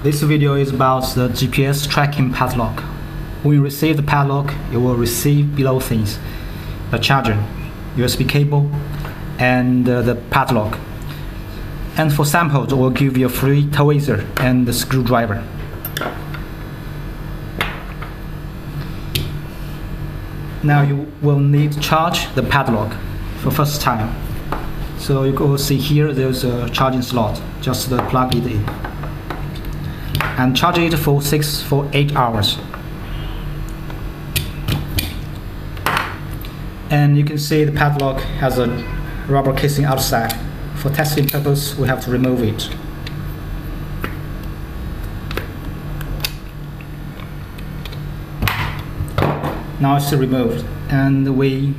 This video is about the GPS tracking padlock. When you receive the padlock, you will receive below things: the charger, USB cable, and the padlock. And for samples, we'll give you a free tweezer and the screwdriver. Now you will need to charge the padlock for first time. So you will see here there's a charging slot, just plug it in. And charge it for 8 hours. And you can see the padlock has a rubber casing outside. For testing purpose, we have to remove it. Now it's removed, and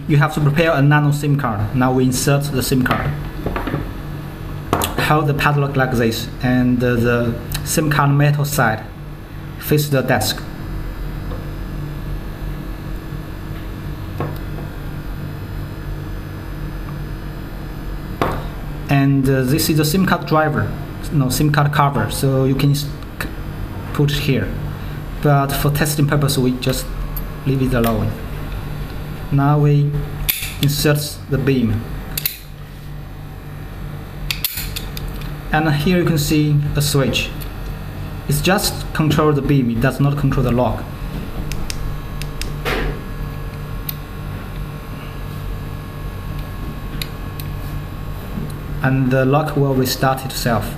you have to prepare a nano SIM card. Now we insert the SIM card. Hold the padlock like this, and the SIM card metal side face the desk. And this is the SIM card driver, SIM card cover, so you can put it here. But for testing purpose, we just leave it alone. Now we insert the beam. And here you can see a switch. It's just control the beam, it does not control the lock. And the lock will restart itself.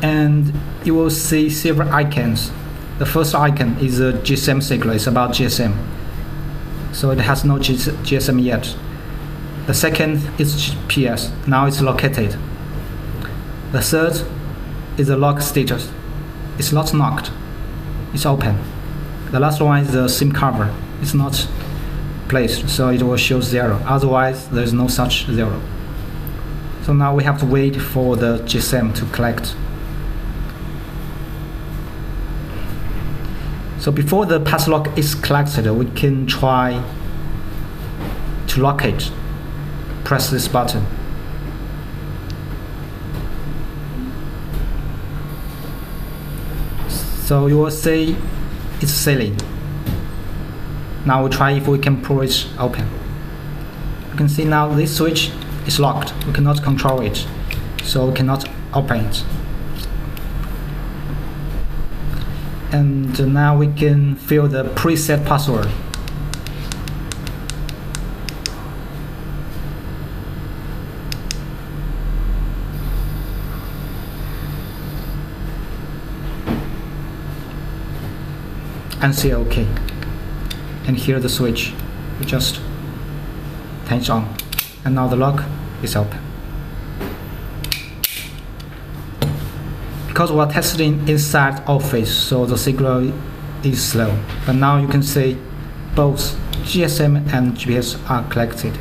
And you will see several icons. The first icon is a GSM signal, it's about GSM. So it has no GSM yet. The second is GPS, now it's located. The third is the lock status. It's not locked, it's open. The last one is the SIM cover. It's not placed, so it will show 0. Otherwise, there is no such 0. So now we have to wait for the GSM to collect. So before the padlock is collected, we can try to lock it. Press this button. So you will see it's sealing. Now we try if we can pull it open. You can see now this switch is locked. We cannot control it, so we cannot open it. And now we can fill the preset password. And say OK. And here the switch, we just turn it on, and now the lock is open. Because we are testing inside office, so the signal is slow. But now you can see both GSM and GPS are collected.